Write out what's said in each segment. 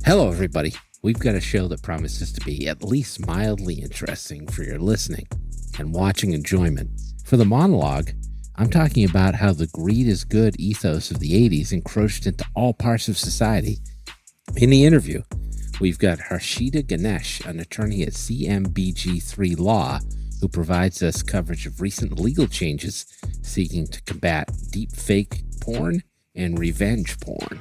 Hello, everybody. We've got a show that promises to be at least mildly interesting for your listening and watching enjoyment. For the monologue, I'm talking about how the greed is good ethos of the 80s encroached into all parts of society. In the interview, we've got Harshita Ganesh, an attorney at CMBG3 Law, who provides us coverage of recent legal changes seeking to combat deepfake porn and revenge porn.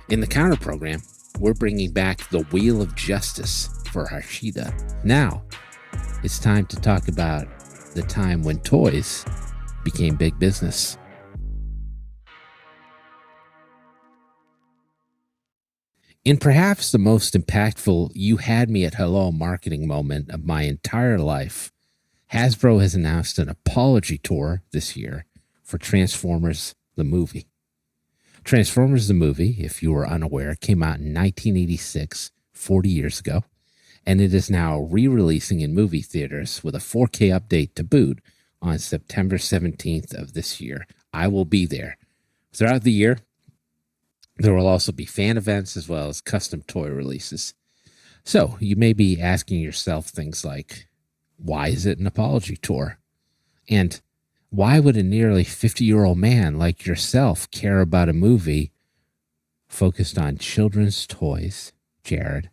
In the counter program, we're bringing back the Wheel of Justice for Harshita. Now, it's time to talk about the time when toys became big business. In perhaps the most impactful "you had me at hello" marketing moment of my entire life, Hasbro has announced an apology tour this year for Transformers the movie. Transformers the movie, if you were unaware, came out in 1986, 40 years ago, and it is now re-releasing in movie theaters with a 4K update to boot on September 17th of this year. I will be there. Throughout the year, there will also be fan events as well as custom toy releases. So you may be asking yourself things like, why is it an apology tour? And why would a nearly 50-year-old man like yourself care about a movie focused on children's toys, Jared?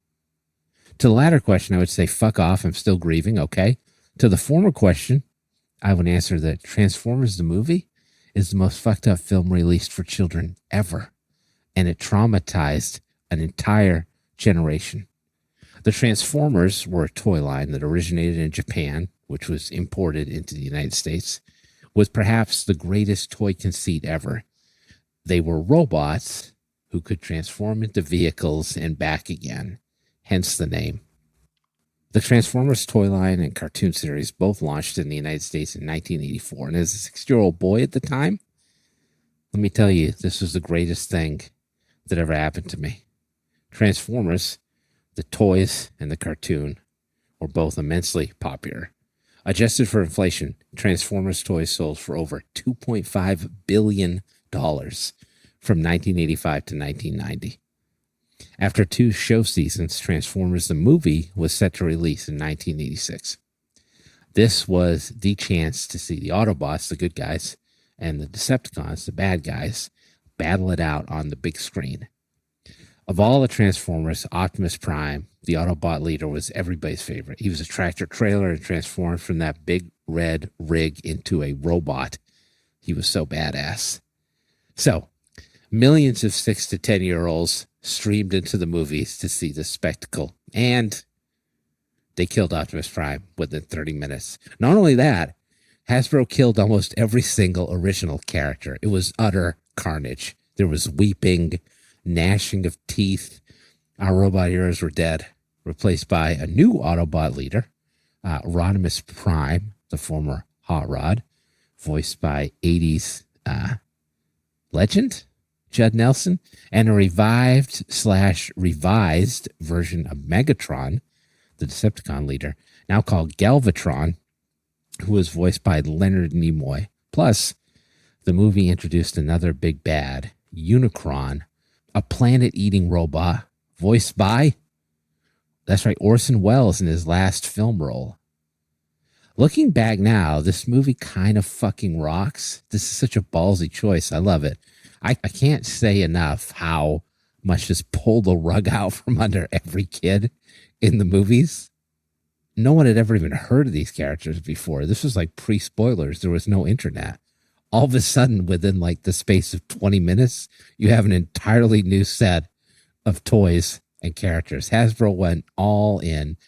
To the latter question, I would say, fuck off, I'm still grieving, okay? To the former question, I would answer that Transformers the movie is the most fucked up film released for children ever, and it traumatized an entire generation. The Transformers were a toy line that originated in Japan, which was imported into the United States, with perhaps the greatest toy conceit ever. They were robots who could transform into vehicles and back again, hence the name. The Transformers toy line and cartoon series both launched in the United States in 1984, and as a 6-year-old boy at the time, let me tell you, this was the greatest thing that ever happened to me. Transformers, the toys and the cartoon, were both immensely popular. Adjusted for inflation, Transformers toys sold for over $2.5 billion from 1985 to 1990. After 2 show seasons, Transformers the movie was set to release in 1986. This was the chance to see the Autobots, the good guys, and the Decepticons, the bad guys, battle it out on the big screen. Of all the Transformers, Optimus Prime, the Autobot leader, was everybody's favorite. He was a tractor trailer and transformed from that big red rig into a robot. He was so badass. So, millions of 6 to 10-year-olds streamed into the movies to see the spectacle, and they killed Optimus Prime within 30 minutes. Not only that, Hasbro killed almost every single original character. It was utter carnage. There was weeping, gnashing of teeth. Our robot heroes were dead, replaced by a new Autobot leader, Rodimus Prime, the former Hot Rod, voiced by 80s legend Judd Nelson, and a revived/revised version of Megatron, the Decepticon leader, now called Galvatron, who was voiced by Leonard Nimoy. Plus, the movie introduced another big bad, Unicron, a planet-eating robot voiced by, that's right, Orson Welles in his last film role. Looking back now, this movie kind of fucking rocks. This is such a ballsy choice. I love it. I can't say enough how much just pulled the rug out from under every kid in the movies. No one had ever even heard of these characters before. This was like pre-spoilers. There was no internet. All of a sudden, within like the space of 20 minutes, you have an entirely new set of toys and characters. Hasbro went all in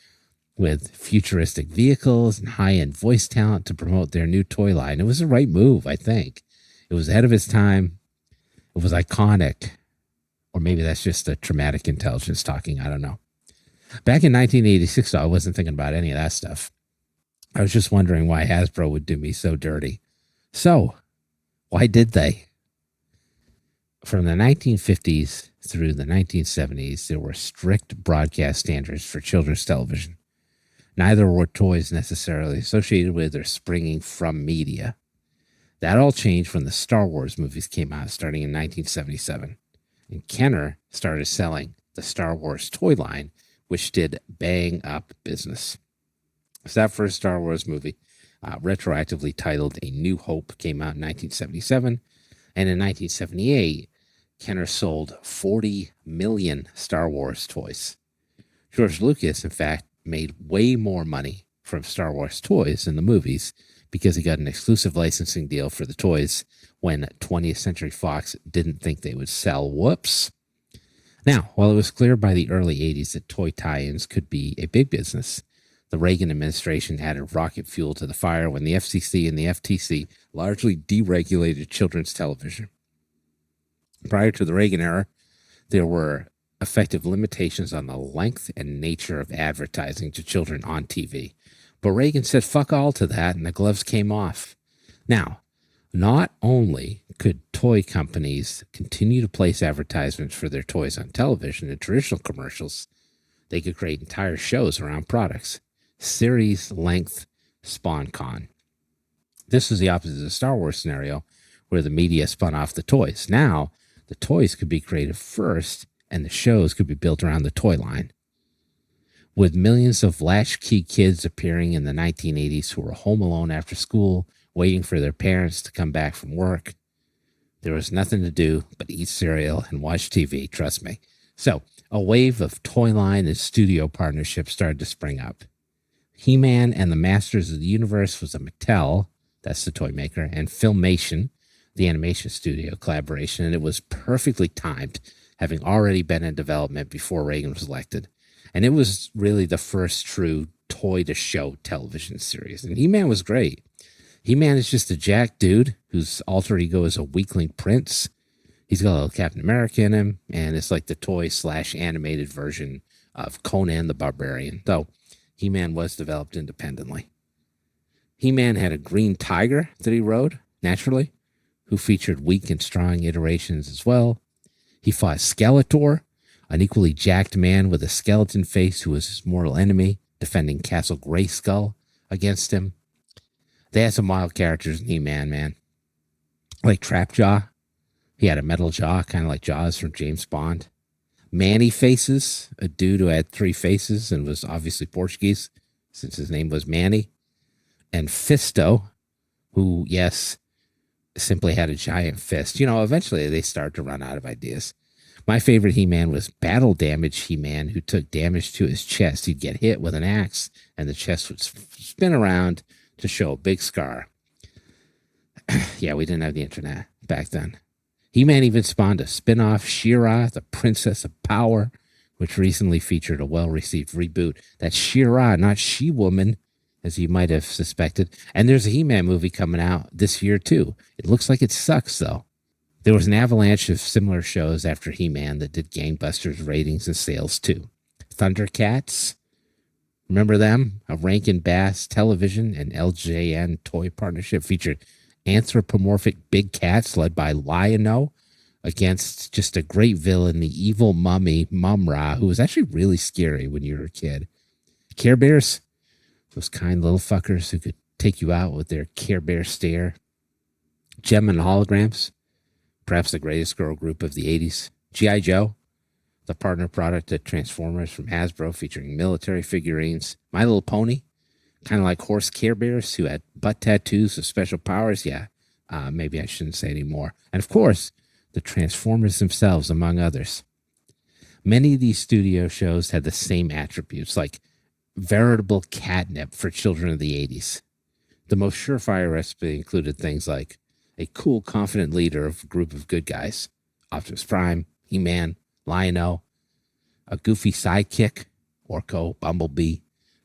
with futuristic vehicles and high-end voice talent to promote their new toy line. It was the right move, I think. It was ahead of its time. It was iconic. Or maybe that's just a traumatic intelligence talking. I don't know. Back in 1986, though, I wasn't thinking about any of that stuff. I was just wondering why Hasbro would do me so dirty. So, why did they? From the 1950s through the 1970s, there were strict broadcast standards for children's television. Neither were toys necessarily associated with or springing from media. That all changed when the Star Wars movies came out starting in 1977. And Kenner started selling the Star Wars toy line, which did bang up business. So that first Star Wars movie, retroactively titled A New Hope, came out in 1977. And in 1978, Kenner sold 40 million Star Wars toys. George Lucas, in fact, made way more money from Star Wars toys than the movies because he got an exclusive licensing deal for the toys when 20th Century Fox didn't think they would sell. Whoops. Now, while it was clear by the early 80s that toy tie-ins could be a big business, the Reagan administration added rocket fuel to the fire when the FCC and the FTC largely deregulated children's television. Prior to the Reagan era, there were effective limitations on the length and nature of advertising to children on TV. But Reagan said fuck all to that, and the gloves came off. Now, not only could toy companies continue to place advertisements for their toys on television and traditional commercials, they could create entire shows around products. Series length SpawnCon. This was the opposite of the Star Wars scenario, where the media spun off the toys. Now, the toys could be created first, and the shows could be built around the toy line. With millions of latchkey kids appearing in the 1980s who were home alone after school, waiting for their parents to come back from work, there was nothing to do but eat cereal and watch TV, trust me. So, a wave of toy line and studio partnerships started to spring up. He-Man and the Masters of the Universe was a Mattel, that's the toy maker, and Filmation, the animation studio collaboration, and it was perfectly timed, having already been in development before Reagan was elected. And it was really the first true toy-to-show television series. And He-Man was great. He-Man is just a jack dude whose alter ego is a weakling prince. He's got a little Captain America in him, and it's like the toy/animated version of Conan the Barbarian, though He-Man was developed independently. He-Man had a green tiger that he rode, naturally, who featured weak and strong iterations as well. He fought Skeletor, an equally jacked man with a skeleton face who was his mortal enemy, defending Castle Grayskull against him. They had some wild characters in He-Man, man. Like Trapjaw. He had a metal jaw, kind of like Jaws from James Bond. Manny Faces, a dude who had 3 faces and was obviously Portuguese, since his name was Manny. And Fisto, who, yes, simply had a giant fist. You know, eventually they started to run out of ideas. My favorite He-Man was Battle Damage He-Man, who took damage to his chest. He'd get hit with an axe, and the chest would spin around to show a big scar. Yeah, we didn't have the internet back then. He-Man even spawned a spin-off, She-Ra, the Princess of Power, which recently featured a well-received reboot. That's She-Ra, not She-Woman, as you might have suspected. And there's a He-Man movie coming out this year, too. It looks like it sucks, though. There was an avalanche of similar shows after He-Man that did gangbusters ratings and sales, too. Thundercats, remember them? A Rankin Bass Television and LJN toy partnership featured anthropomorphic big cats led by Lion-O against just a great villain, the evil mummy, Mum-Ra, who was actually really scary when you were a kid. Care Bears, those kind little fuckers who could take you out with their Care Bear stare. Gem and Holograms, perhaps the greatest girl group of the 80s. G.I. Joe, the partner product to Transformers from Hasbro featuring military figurines. My Little Pony, kind of like horse Care Bears who had butt tattoos with special powers. Yeah, maybe I shouldn't say anymore. And of course, the Transformers themselves, among others. Many of these studio shows had the same attributes, like veritable catnip for children of the 80s. The most surefire recipe included things like a cool, confident leader of a group of good guys, Optimus Prime, He-Man, Lion-O, a goofy sidekick, Orko, Bumblebee,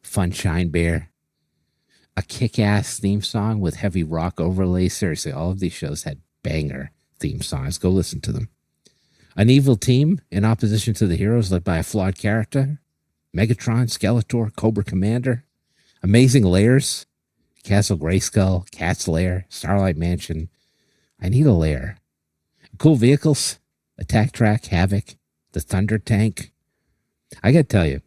Funshine Bear, a kick-ass theme song with heavy rock overlays. Seriously, all of these shows had banger theme songs. Go listen to them. An evil team in opposition to the heroes led by a flawed character. Megatron, Skeletor, Cobra Commander. Amazing Lairs. Castle Grayskull, Cat's Lair, Starlight Mansion. I Need a Lair. Cool vehicles. Attack Track, Havoc, the Thunder Tank. I gotta tell you,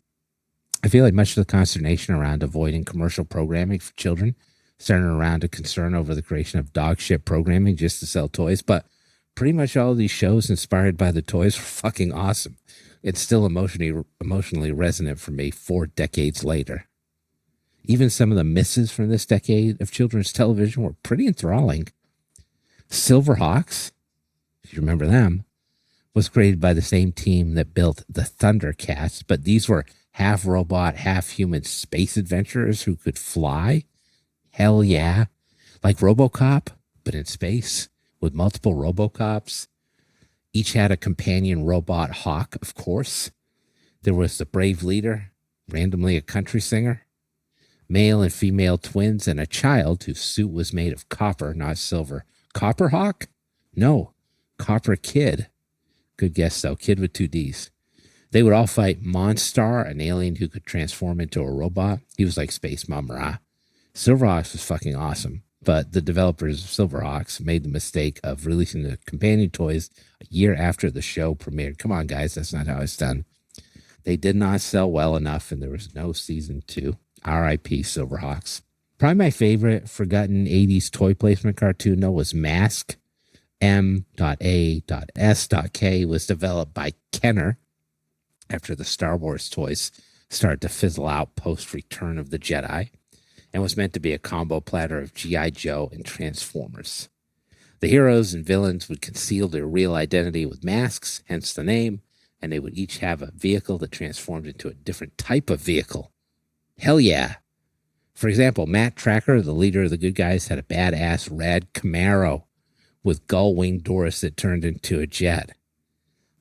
I feel like much of the consternation around avoiding commercial programming for children centered around a concern over the creation of dog shit programming just to sell toys, but pretty much all of these shows inspired by the toys were fucking awesome. It's still emotionally resonant for me 4 decades later. Even some of the misses from this decade of children's television were pretty enthralling. Silverhawks, if you remember them, was created by the same team that built the Thundercats, but these were half robot, half human space adventurers who could fly. Hell yeah. Like RoboCop, but in space with multiple RoboCops. Each had a companion robot hawk, of course. There was the brave leader, randomly a country singer, male and female twins, and a child whose suit was made of copper, not silver. Copper Hawk? No, Copper Kid. Good guess, though. Kid with 2 Ds. They would all fight Monstar, an alien who could transform into a robot. He was like Space Mum-Ra. Silverhawks was fucking awesome, but the developers of Silverhawks made the mistake of releasing the companion toys a year after the show premiered. Come on, guys, that's not how it's done. They did not sell well enough, and there was no season 2. R.I.P. Silverhawks. Probably my favorite forgotten 80s toy placement cartoon, though, was Mask. M.A.S.K. was developed by Kenner after the Star Wars toys started to fizzle out post Return of the Jedi, and was meant to be a combo platter of G.I. Joe and Transformers. The heroes and villains would conceal their real identity with masks, hence the name, and they would each have a vehicle that transformed into a different type of vehicle. Hell yeah. For example, Matt Tracker, the leader of the good guys, had a badass red Camaro with gull-winged doors that turned into a jet.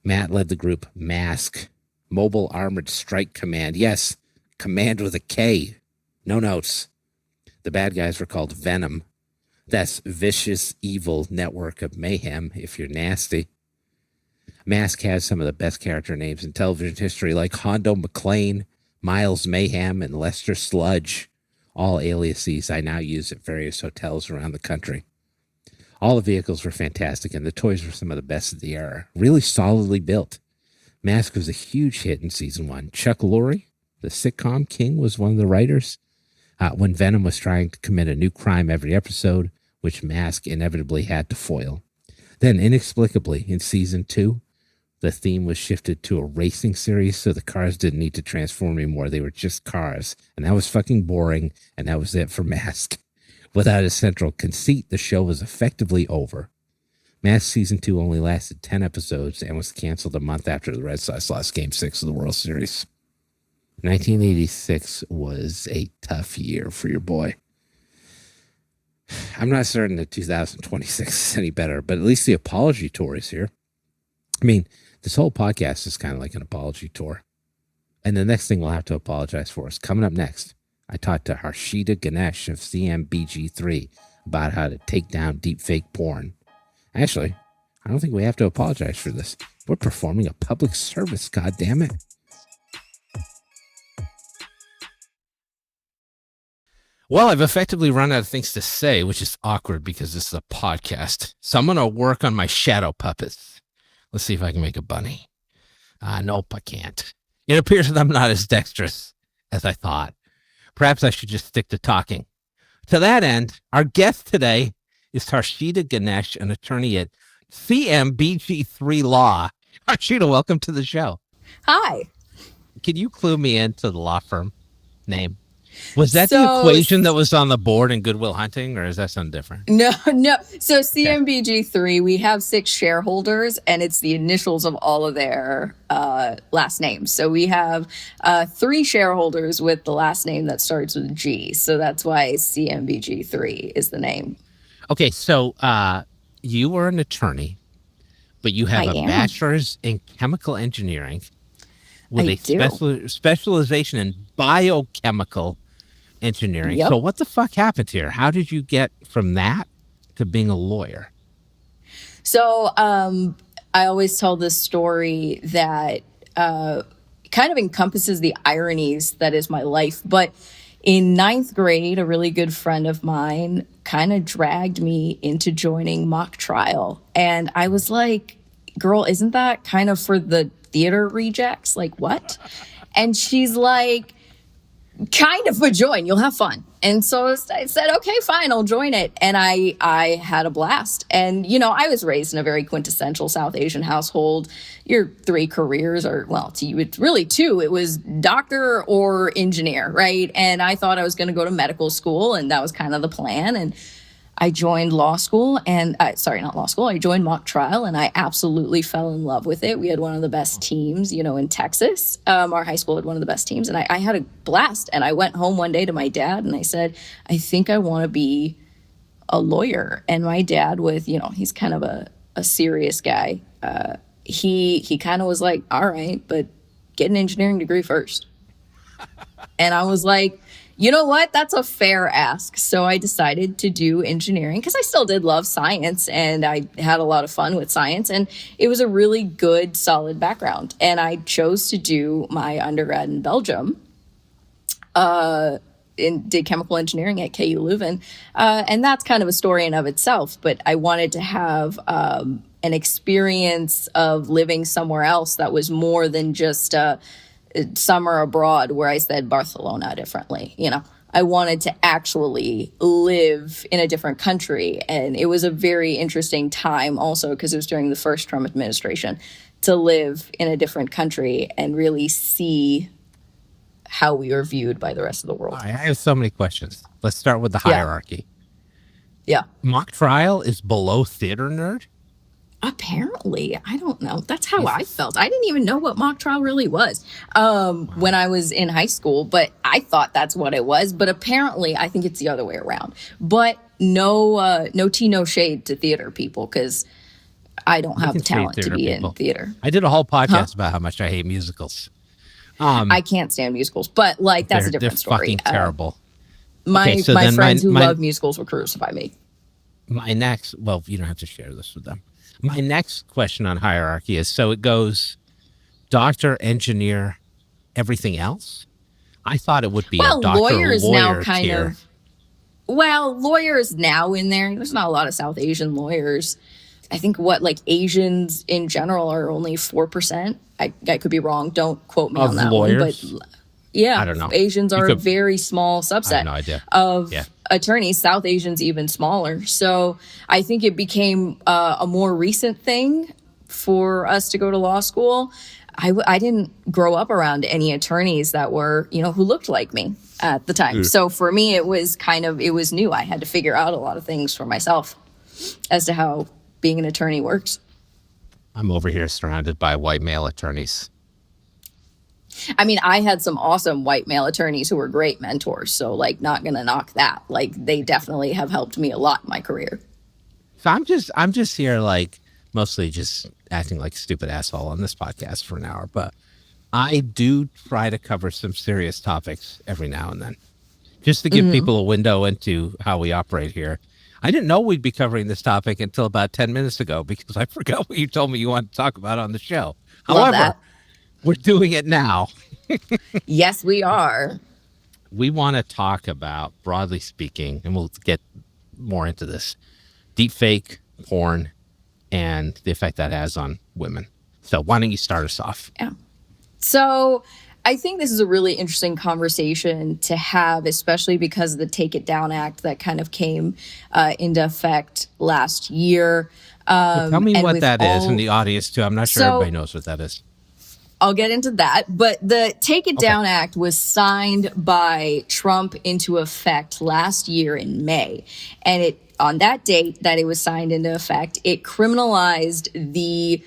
Matt led the group Mask, Mobile Armored Strike Command. Yes, command with a K. No notes. The bad guys were called Venom. That's vicious, evil network of mayhem if you're nasty. Mask has some of the best character names in television history, like Hondo McClane, Miles Mayhem, and Lester Sludge, all aliases I now use at various hotels around the country. All the vehicles were fantastic, and the toys were some of the best of the era. Really solidly built. Mask was a huge hit in season 1. Chuck Lorre, the sitcom king, was one of the writers. When Venom was trying to commit a new crime every episode, which Mask inevitably had to foil. Then, inexplicably, in season 2, the theme was shifted to a racing series, so the cars didn't need to transform anymore. They were just cars, and that was fucking boring, and that was it for Mask. Without a central conceit, the show was effectively over. Mask Season 2 only lasted 10 episodes and was canceled a month after the Red Sox lost Game 6 of the World Series. 1986 was a tough year for your boy. I'm not certain that 2026 is any better, but at least the apology tour is here. I mean, this whole podcast is kind of like an apology tour. And the next thing we'll have to apologize for is coming up next. I talked to Harshita Ganesh of CMBG3 about how to take down deepfake porn. Actually, I don't think we have to apologize for this. We're performing a public service, goddammit. Well, I've effectively run out of things to say, which is awkward because this is a podcast. So I'm going to work on my shadow puppets. Let's see if I can make a bunny. Nope, I can't. It appears that I'm not as dexterous as I thought. Perhaps I should just stick to talking. To that end, our guest today is Harshita Ganesh, an attorney at CMBG3 Law. Harshita, welcome to the show. Hi. Can you clue me into the law firm name? Was that the equation that was on the board in Good Will Hunting, or is that something different? No. So CMBG3, we have 6 shareholders, and it's the initials of all of their last names. So we have 3 shareholders with the last name that starts with G. So that's why CMBG3 is the name. Okay, so you were an attorney, but you have a bachelor's in chemical engineering with a specialization in biochemical engineering. Yep. So what the fuck happened here? How did you get from that to being a lawyer? So I always tell this story that kind of encompasses the ironies that is my life. But in 9th grade, a really good friend of mine kind of dragged me into joining mock trial. And I was like, girl, isn't that kind of for the theater rejects? Like, what? And she's like, kind of, but join, you'll have fun. And so I said, okay, fine, I'll join it. And I had a blast. And I was raised in a very quintessential South Asian household. Your three careers are, well, it's really two. It was doctor or engineer, right? And I thought I was going to go to medical school, and that was kind of the plan. And I joined law school, and sorry, not law school. I joined mock trial, and I absolutely fell in love with it. We had one of the best teams, in Texas. Our high school had one of the best teams, and I had a blast. And I went home one day to my dad, and I said, I think I want to be a lawyer. And my dad, with he's kind of a serious guy. He kind of was like, all right, but get an engineering degree first. And I was like, you know what? That's a fair ask. So I decided to do engineering because I still did love science, and I had a lot of fun with science, and it was a really good, solid background. And I chose to do my undergrad in Belgium, did chemical engineering at KU Leuven. And that's kind of a story in of itself, but I wanted to have an experience of living somewhere else that was more than just summer abroad, where I said Barcelona differently. I wanted to actually live in a different country. And it was a very interesting time also, because it was during the first Trump administration, to live in a different country and really see how we are viewed by the rest of the world. All right, I have so many questions. Let's start with the hierarchy. Yeah. Mock trial is below theater nerd? Apparently, I don't know. That's how I felt. I didn't even know what mock trial really was when I was in high school, but I thought that's what it was. But apparently, I think it's the other way around. But no tea, no shade to theater people, because I don't have the talent to be in theater. I did a whole podcast about how much I hate musicals. I can't stand musicals, but that's a different story. They're fucking terrible. My friends who love musicals will crucify me. My next, well, you don't have to share this with them. My next question on hierarchy is, so it goes doctor, engineer, everything else? I thought it would be a doctor, lawyer now kind tier. Lawyers now in there. There's not a lot of South Asian lawyers. I think Asians in general are only 4%. I could be wrong. Don't quote me on that lawyers? one. But yeah, I don't know. Asians are a very small subset of attorneys. South Asians even smaller. So I think it became a more recent thing for us to go to law school. I didn't grow up around any attorneys that were, who looked like me at the time. So for me, it was new. I had to figure out a lot of things for myself as to how being an attorney works. I'm over here surrounded by white male attorneys. I mean, I had some awesome white male attorneys who were great mentors. So not going to knock that. They definitely have helped me a lot in my career. So I'm just here mostly just acting like a stupid asshole on this podcast for an hour. But I do try to cover some serious topics every now and then, just to give people a window into how we operate here. I didn't know we'd be covering this topic until about 10 minutes ago, because I forgot what you told me you wanted to talk about on the show. However, we're doing it now. Yes, we are. We want to talk about, broadly speaking, and we'll get more into this, deepfake, porn, and the effect that has on women. So why don't you start us off? Yeah. So I think this is a really interesting conversation to have, especially because of the Take It Down Act that kind of came into effect last year. So tell me what that is in the audience, too. I'm not sure everybody knows what that is. I'll get into that. But the Take It Down Act was signed by Trump into effect last year in May. And on that date that it was signed into effect, it criminalized the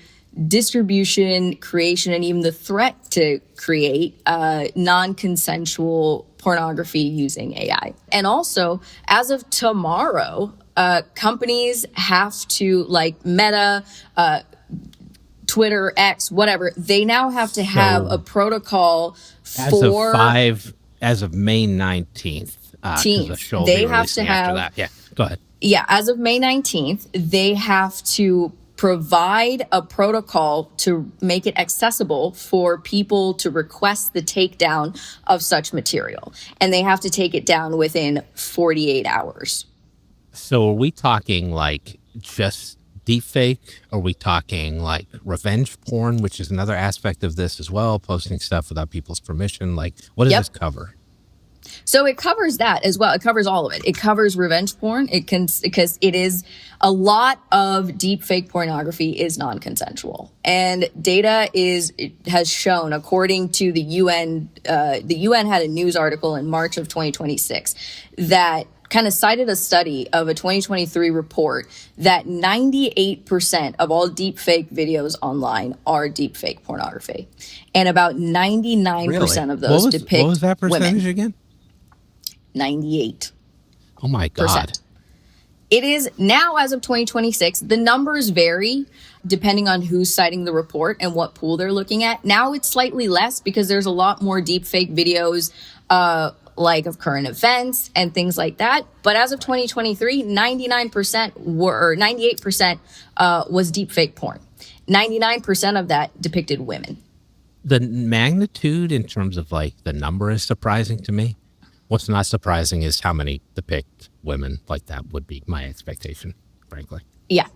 distribution, creation, and even the threat to create non-consensual pornography using AI. And also, as of tomorrow, companies have to, Meta, Twitter, X, whatever, they now have to have a protocol for as of May 19th. They have to have that. Yeah, go ahead. Yeah, as of May 19th, they have to provide a protocol to make it accessible for people to request the takedown of such material. And they have to take it down within 48 hours. So are we talking just deepfake? Are we talking revenge porn, which is another aspect of this as well, posting stuff without people's permission? What does this cover? So it covers that as well. It covers all of it. It covers revenge porn. It can, because it is, a lot of deepfake pornography is non-consensual, and data has shown, according to the UN, the UN had a news article in March of 2026 that kind of cited a study of a 2023 report that 98% of all deepfake videos online are deepfake pornography, and about 99% of those depict what was that percentage women. again? 98%. Oh my God. It is now, as of 2026, the numbers vary depending on who's citing the report and what pool they're looking at. Now it's slightly less because there's a lot more deepfake videos, like of current events and things like that. But as of 2023, 99% were, or 98% was deepfake porn. 99% of that depicted women. The magnitude in terms of like the number is surprising to me. What's not surprising is how many depict women. Like that would be my expectation, frankly. Yeah.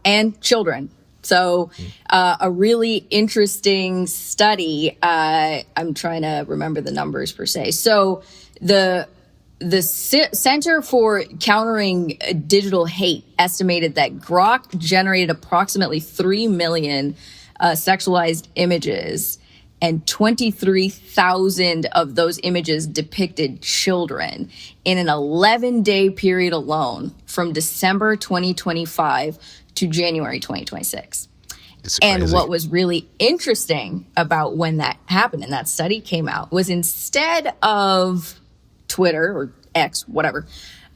And children. So a really interesting study, I'm trying to remember the numbers per se. So the Center for Countering Digital Hate estimated that Grok generated approximately 3 million sexualized images, and 23,000 of those images depicted children in an 11-day period alone from December 2025 to January 2026. And what was really interesting about when that happened and that study came out was, instead of Twitter or X, whatever,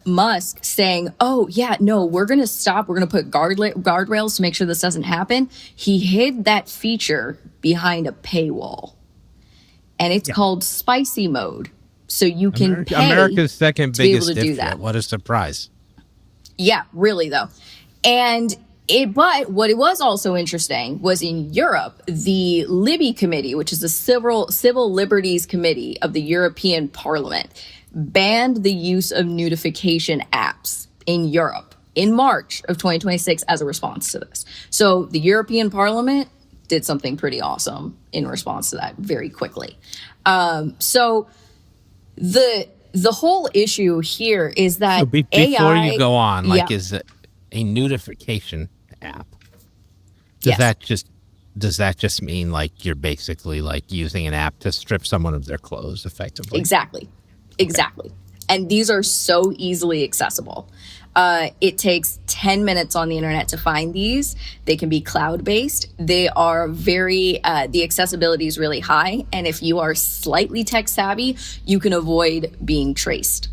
Musk saying, oh, yeah, no, we're going to stop. We're going to put guardrails to make sure this doesn't happen. He hid that feature behind a paywall. And it's called spicy mode. So you can pay America's second to be able biggest to do dipshit. that. What a surprise. Yeah, really, though. But what it was also interesting was, in Europe, the Libby Committee, which is the Civil Liberties Committee of the European Parliament, banned the use of nudification apps in Europe in March of 2026 as a response to this. So the European Parliament did something pretty awesome in response to that very quickly. So the whole issue here is that Before AI, you go on, like, is it a nudification app? Does that just mean like you're basically like using an app to strip someone of their clothes effectively? Exactly. And these are so easily accessible. It takes 10 minutes on the internet to find these. They can be cloud-based. They are the accessibility is really high. And if you are slightly tech savvy, you can avoid being traced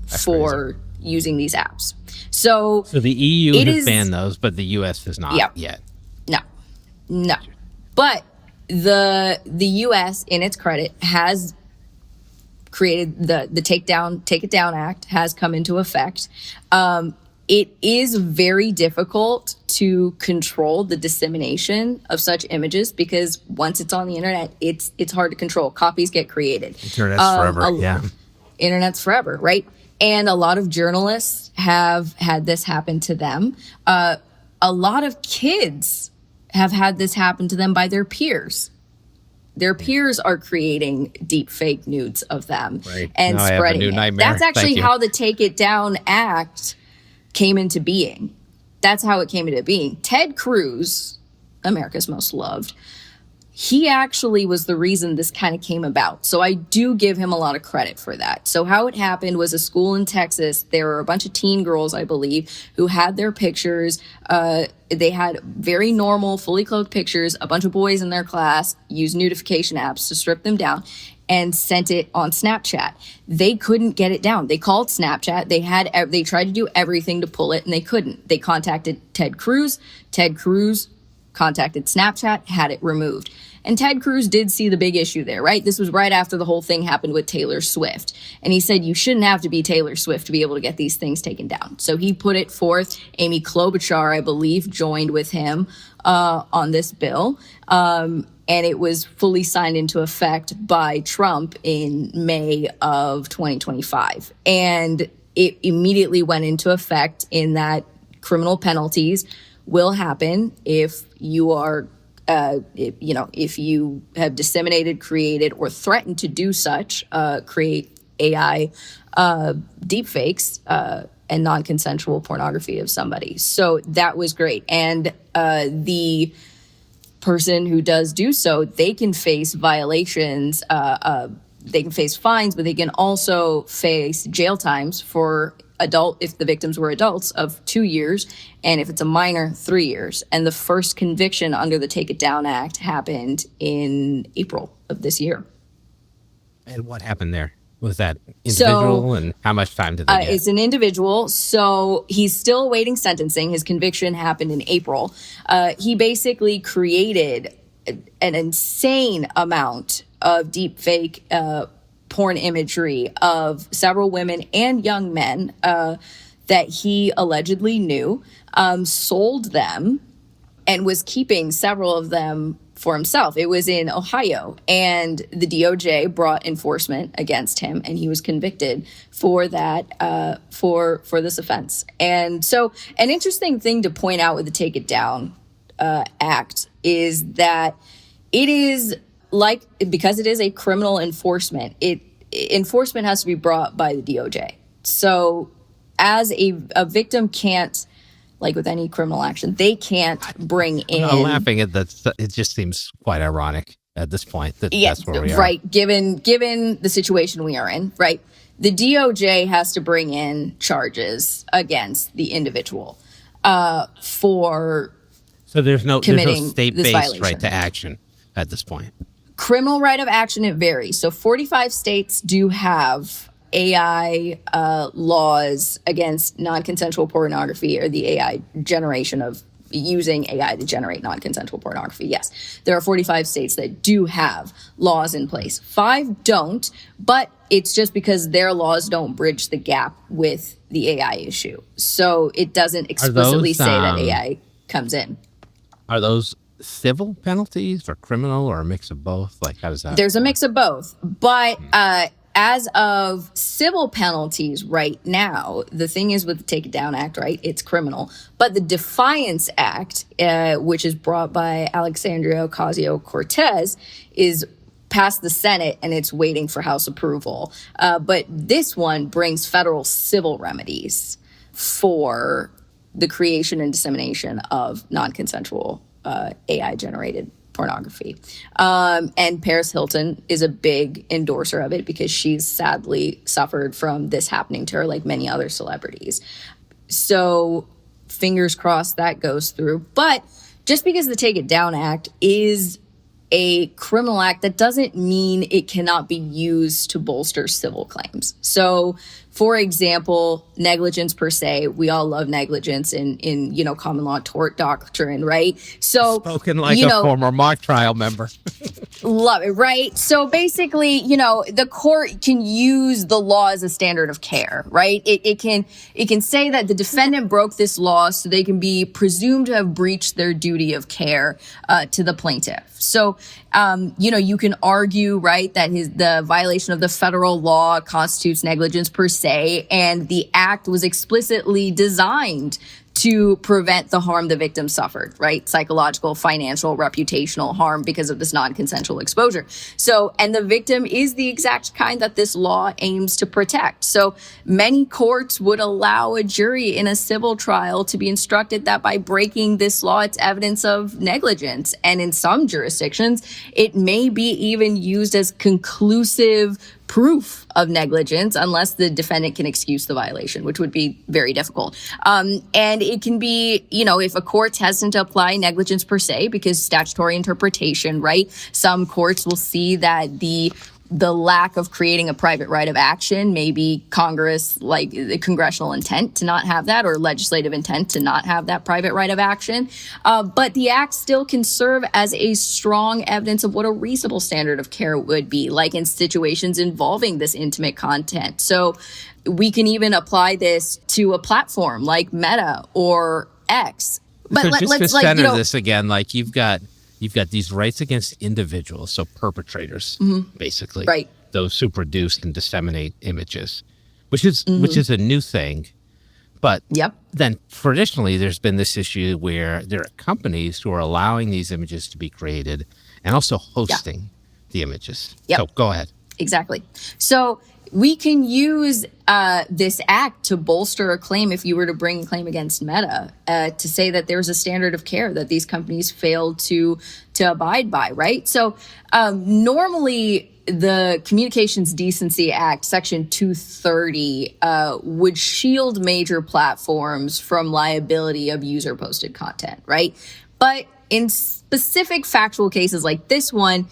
for using these apps. So the EU has banned those, but the US has not yet. No. But the US, in its credit, has created the Take It Down Act has come into effect. It is very difficult to control the dissemination of such images because once it's on the internet, it's hard to control. Copies get created. Internet's forever. Internet's forever, right? And a lot of journalists have had this happen to them. A lot of kids have had this happen to them by their peers. Their peers are creating deep fake nudes of them and now spreading I have a new it. nightmare. That's actually how the Take It Down Act came into being. That's how it came into being. Ted Cruz, America's most loved, he actually was the reason this kind of came about. So I do give him a lot of credit for that. So how it happened was, a school in Texas, there were a bunch of teen girls, I believe, who had their pictures. They had very normal, fully clothed pictures. A bunch of boys in their class used nudification apps to strip them down and sent it on Snapchat. They couldn't get it down. They called Snapchat. They tried to do everything to pull it, and they couldn't. They contacted Ted Cruz. Ted Cruz contacted Snapchat, had it removed. And Ted Cruz did see the big issue there, right? This was right after the whole thing happened with Taylor Swift. And he said, you shouldn't have to be Taylor Swift to be able to get these things taken down. So he put it forth. Amy Klobuchar, I believe, joined with him on this bill. And it was fully signed into effect by Trump in May of 2025. And it immediately went into effect in that criminal penalties will happen if you are, if you have disseminated, created, or threatened to do such, create AI deepfakes and non-consensual pornography of somebody. So that was great. And the person who does do so, they can face violations, they can face fines, but they can also face jail times for adult, if the victims were adults, of 2 years, and if it's a minor, 3 years. And the first conviction under the Take It Down Act happened in April of this year. And what happened there? Was that individual, and how much time did they get? It's an individual, so he's still awaiting sentencing. His conviction happened in April. He basically created an insane amount of deepfake porn imagery of several women and young men that he allegedly knew, sold them, and was keeping several of them for himself. It was in Ohio, and the DOJ brought enforcement against him, and he was convicted for that, for this offense. And so, an interesting thing to point out with the Take It Down Act is that it is like, because it is a criminal enforcement, enforcement has to be brought by the DOJ. So, as a victim can't, like with any criminal action, they can't bring in. I'm laughing at that. It just seems quite ironic at this point that that's where we are. Right. Given the situation we are in, right? The DOJ has to bring in charges against the individual for So there's no committing state-based right to action at this point. Criminal right of action, it varies. So 45 states do have AI laws against non-consensual pornography, or the AI generation of using AI to generate non-consensual pornography. Yes, there are 45 states that do have laws in place. 5 don't, but it's just because their laws don't bridge the gap with the AI issue. So it doesn't explicitly say that AI comes in. Are those civil penalties or criminal, or a mix of both? Like, how does that? There's a mix of both, but as of civil penalties right now, the thing is with the Take It Down Act, right? It's criminal. But the Defiance Act, which is brought by Alexandria Ocasio-Cortez, is passed the Senate and it's waiting for House approval. But this one brings federal civil remedies for the creation and dissemination of non-consensual AI-generated pornography. And Paris Hilton is a big endorser of it because she's sadly suffered from this happening to her, like many other celebrities. So fingers crossed that goes through. But just because the Take It Down Act is a criminal act, that doesn't mean it cannot be used to bolster civil claims. So, for example, negligence per se, we all love negligence in common law tort doctrine, right? So, spoken like a former mock trial member. Love it, right? So basically, the court can use the law as a standard of care, right? It can say that the defendant broke this law, so they can be presumed to have breached their duty of care to the plaintiff. So, you can argue, right, that the violation of the federal law constitutes negligence per se, and the act was explicitly designed to prevent the harm the victim suffered, right? Psychological, financial, reputational harm because of this non-consensual exposure. So, and the victim is the exact kind that this law aims to protect. So many courts would allow a jury in a civil trial to be instructed that by breaking this law, it's evidence of negligence. And in some jurisdictions, it may be even used as conclusive proof of negligence unless the defendant can excuse the violation, which would be very difficult. And it can be, if a court's hesitant to apply negligence per se because statutory interpretation, right? Some courts will see that the lack of creating a private right of action, maybe Congress, like the congressional intent to not have that, or legislative intent to not have that private right of action. But the act still can serve as a strong evidence of what a reasonable standard of care would be, like in situations involving this intimate content. So we can even apply this to a platform like Meta or X. But so let's to center this again, like you've got these rights against individuals, so perpetrators, basically, right? Those who produce and disseminate images, which is a new thing. But then traditionally, there's been this issue where there are companies who are allowing these images to be created and also hosting the images. So go ahead. Exactly. So we can use this act to bolster a claim if you were to bring a claim against Meta to say that there's a standard of care that these companies failed to abide by, right? So normally the Communications Decency Act, Section 230, would shield major platforms from liability of user-posted content, right? But in specific factual cases like this one,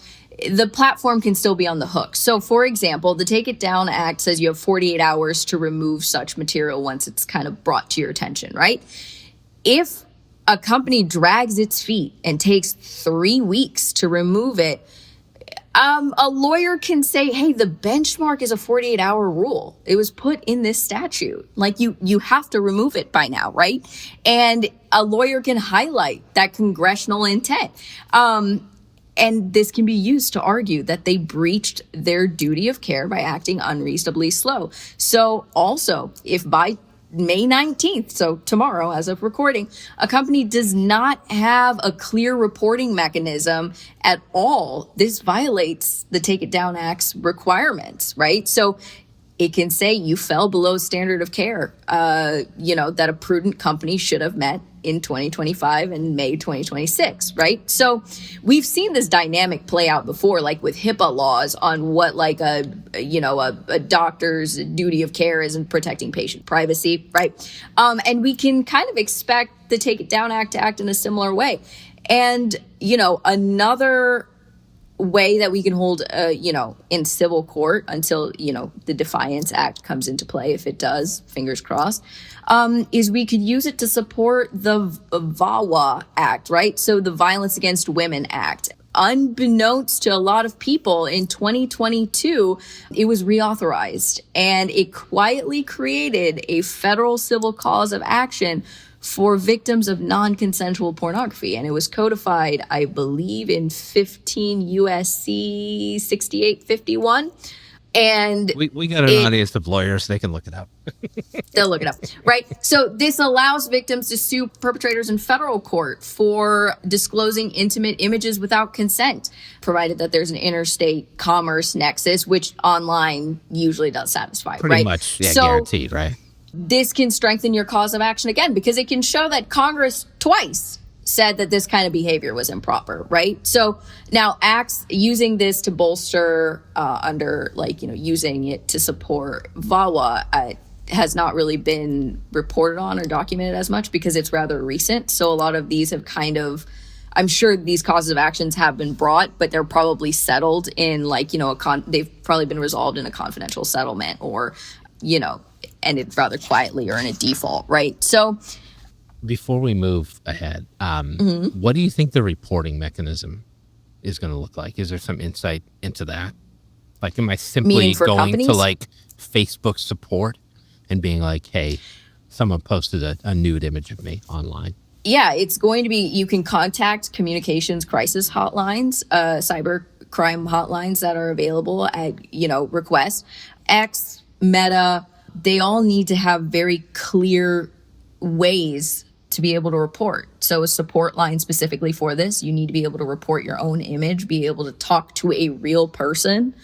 the platform can still be on the hook. So, for example, the Take It Down Act says you have 48 hours to remove such material once it's kind of brought to your attention, right? If a company drags its feet and takes 3 weeks to remove it, a lawyer can say, hey, the benchmark is a 48-hour rule. It was put in this statute. Like, you have to remove it by now, right? And a lawyer can highlight that congressional intent. And this can be used to argue that they breached their duty of care by acting unreasonably slow. So also, if by May 19th, so tomorrow as of recording, a company does not have a clear reporting mechanism at all, this violates the Take It Down Act's requirements, right? So it can say you fell below standard of care, that a prudent company should have met in 2025 and May 2026, right? So we've seen this dynamic play out before, like with HIPAA laws on what like a doctor's duty of care is in protecting patient privacy, right? And we can kind of expect the Take It Down Act to act in a similar way. And, another way that we can hold, in civil court until, the Defiance Act comes into play, if it does, fingers crossed, is we could use it to support the VAWA Act, right? So the Violence Against Women Act. Unbeknownst to a lot of people, in 2022, it was reauthorized, and it quietly created a federal civil cause of action for victims of non-consensual pornography. And it was codified, I believe, in 15 USC 6851. And we got an audience of lawyers. They can look it up. They'll look it up, right? So this allows victims to sue perpetrators in federal court for disclosing intimate images without consent, provided that there's an interstate commerce nexus, which online usually does satisfy, Pretty right? much, yeah, so guaranteed, right? This can strengthen your cause of action again, because it can show that Congress twice said that this kind of behavior was improper, right? So now acts using this to bolster using it to support VAWA has not really been reported on or documented as much because it's rather recent. So a lot of these have I'm sure these causes of actions have been brought, but they're probably settled in they've probably been resolved in a confidential settlement or, ended rather quietly or in a default, right? So before we move ahead, what do you think the reporting mechanism is going to look like? Is there some insight into that? Like, am I simply going companies? to like Facebook support and being like, hey, someone posted a nude image of me online? Yeah, it's going to be, you can contact communications crisis hotlines, cyber crime hotlines that are available at, request. X, Meta, they all need to have very clear ways to be able to report. So a support line specifically for this, you need to be able to report your own image, be able to talk to a real person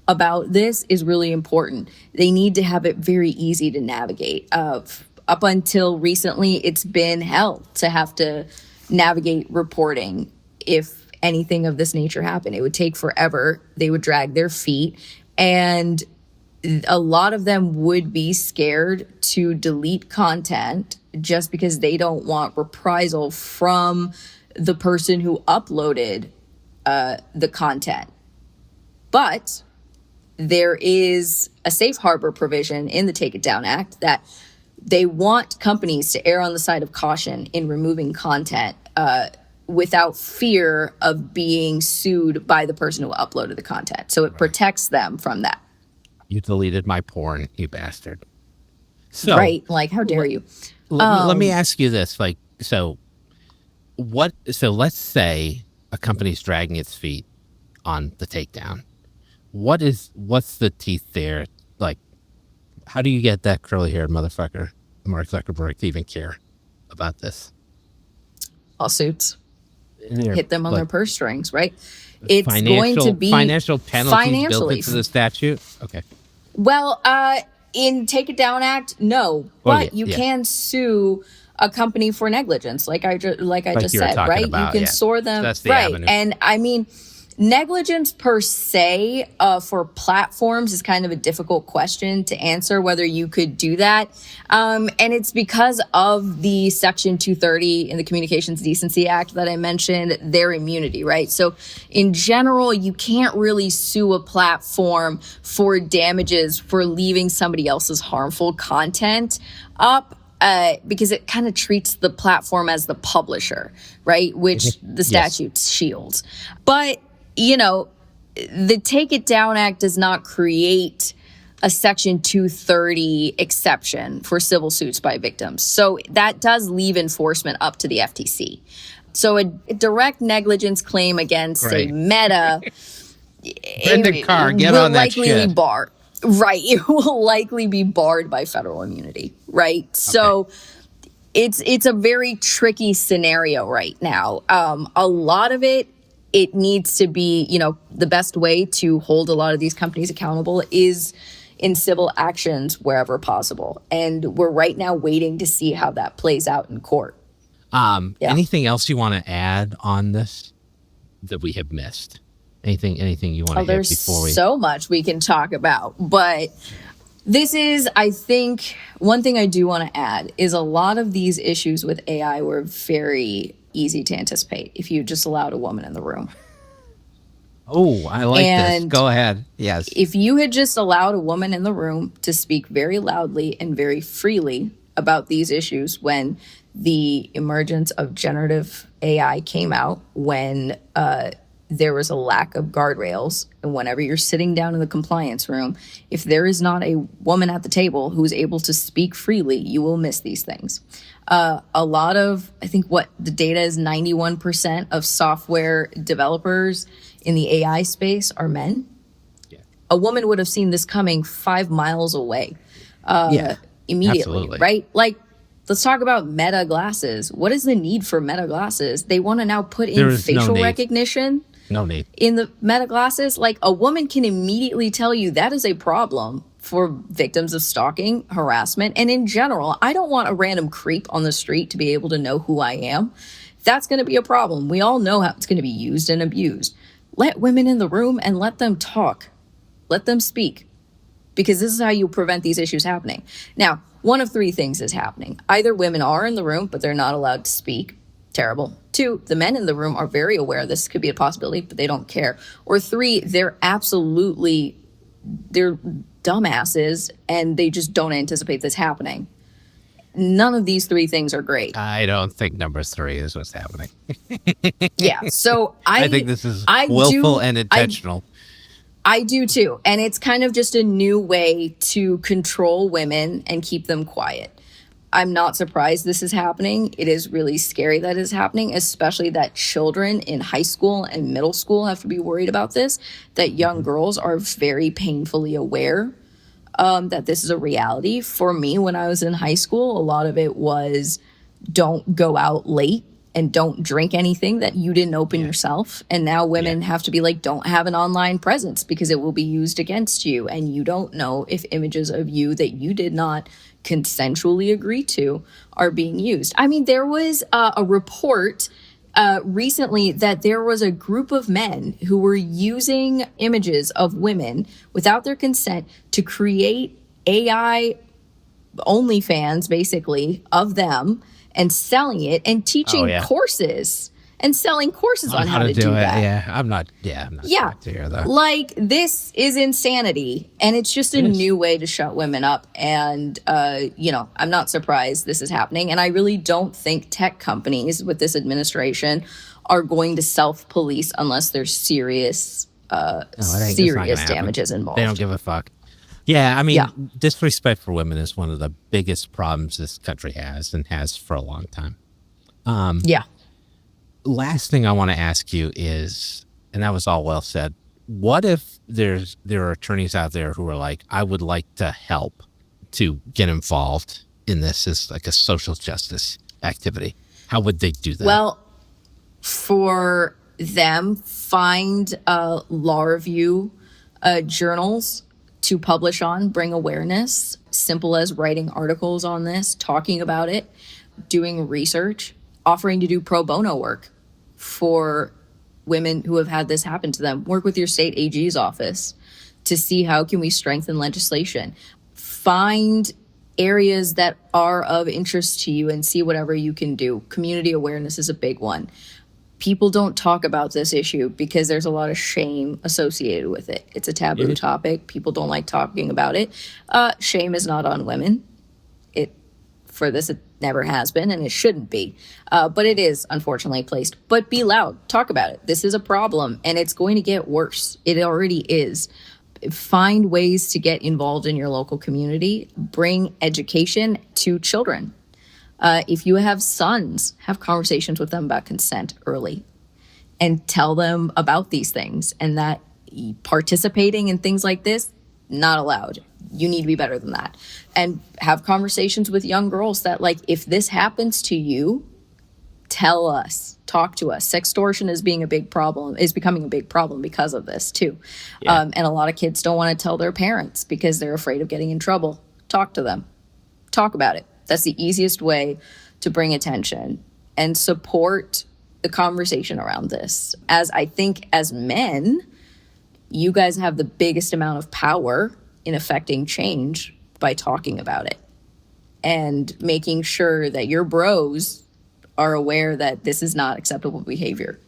about this is really important. They need to have it very easy to navigate. Up until recently, it's been hell to have to navigate reporting. If anything of this nature happened, it would take forever. They would drag their feet, and a lot of them would be scared to delete content just because they don't want reprisal from the person who uploaded the content. But there is a safe harbor provision in the Take It Down Act that they want companies to err on the side of caution in removing content without fear of being sued by the person who uploaded the content. So it protects them from that. You deleted my porn, you bastard. So, right? Like, how dare you? Let me ask you this: so let's say a company's dragging its feet on the takedown. What's the teeth there? Like, how do you get that curly-haired motherfucker, Mark Zuckerberg, to even care about this? Lawsuits. Hit them on their purse strings, right? It's going to be financial penalties built into the statute. Okay. Well, in Take It Down Act, no, Oh yeah, but you yeah, can sue a company for negligence, like I like just you were said, talking right? You about. can Yeah, sue so them, that's the right? avenue. And I mean, negligence per se for platforms is kind of a difficult question to answer whether you could do that. And it's because of the Section 230 in the Communications Decency Act that I mentioned, their immunity, right? So in general, you can't really sue a platform for damages for leaving somebody else's harmful content up. Because it kind of treats the platform as the publisher, right? Mhm. Which the Yes. statute shields. But you know, the Take It Down Act does not create a Section 230 exception for civil suits by victims. So that does leave enforcement up to the FTC. So a direct negligence claim against, say, Right. Meta, Brendan Carr, get will on that likely be shit. barred. Right. It will likely be barred by federal immunity. Right. Okay. So it's a very tricky scenario right now. A lot of it needs to be, the best way to hold a lot of these companies accountable is in civil actions wherever possible. And we're right now waiting to see how that plays out in court. Yeah. Anything else you want to add on this that we have missed? Anything you want to Oh, hit there's before we? so much we can talk about, but this is, I think, one thing I do want to add is a lot of these issues with AI were very easy to anticipate if you just allowed a woman in the room. Oh, I like this. And Go ahead. Yes. if you had just allowed a woman in the room to speak very loudly and very freely about these issues when the emergence of generative AI came out, when there was a lack of guardrails, and whenever you're sitting down in the compliance room, if there is not a woman at the table who's able to speak freely, you will miss these things. A lot of, I think what the data is, 91% of software developers in the AI space are men. Yeah. A woman would have seen this coming 5 miles away Yeah. immediately, Absolutely. right? Like, let's talk about Meta glasses. What is the need for Meta glasses? They want to now put There in is no facial need. recognition No need. in the Meta glasses. Like, a woman can immediately tell you that is a problem for victims of stalking, harassment, and in general. I don't want a random creep on the street to be able to know who I am. That's going to be a problem. We all know how it's going to be used and abused. Let women in the room and let them talk. Let them speak, because this is how you prevent these issues happening. Now, one of three things is happening. Either women are in the room, but they're not allowed to speak. Terrible. Two, the men in the room are very aware this could be a possibility, but they don't care. Or three, they're dumbasses and they just don't anticipate this happening. None of these three things are great. I don't think number 3 is what's happening. Yeah. So I think this is I willful do, and intentional. I do too. And it's kind of just a new way to control women and keep them quiet. I'm not surprised this is happening. It is really scary that it's happening, especially that children in high school and middle school have to be worried about this, that young girls are very painfully aware that this is a reality. For me, when I was in high school, a lot of it was don't go out late and don't drink anything that you didn't open yourself. And now women have to be like, don't have an online presence because it will be used against you. And you don't know if images of you that you did not consensually agree to are being used. I mean, there was a report recently that there was a group of men who were using images of women without their consent to create AI OnlyFans, basically, of them and selling it and teaching yeah. courses and selling courses on how to do that. Yeah. I'm not Yeah. shocked to hear though. Like, this is insanity. And it's just a new way to shut women up. And, I'm not surprised this is happening. And I really don't think tech companies with this administration are going to self-police unless there's serious, It's not serious gonna happen. damages involved. They don't give a fuck. Yeah, I mean, Yeah. disrespect for women is one of the biggest problems this country has and has for a long time. Yeah. Last thing I want to ask you is, and that was all well said, what if there are attorneys out there who are like, I would like to help to get involved in this as like a social justice activity? How would they do that? Well, for them, find law review journals to publish on, bring awareness, simple as writing articles on this, talking about it, doing research, offering to do pro bono work for women who have had this happen to them. Work with your state AG's office to see how can we strengthen legislation. Find areas that are of interest to you and see whatever you can do. Community awareness is a big one. People don't talk about this issue because there's a lot of shame associated with it. It's a taboo topic. People don't like talking about it. Shame is not on women. It never has been, and it shouldn't be. But it is, unfortunately, placed. But be loud. Talk about it. This is a problem, and it's going to get worse. It already is. Find ways to get involved in your local community. Bring education to children. If you have sons, have conversations with them about consent early and tell them about these things, and that participating in things like this, not allowed. You need to be better than that. And have conversations with young girls that, like, if this happens to you, tell us, talk to us. Sextortion is becoming a big problem because of this too. Yeah. And a lot of kids don't want to tell their parents because they're afraid of getting in trouble. Talk to them. Talk about it. That's the easiest way to bring attention and support the conversation around this. As I think as men, you guys have the biggest amount of power in affecting change by talking about it and making sure that your bros are aware that this is not acceptable behavior.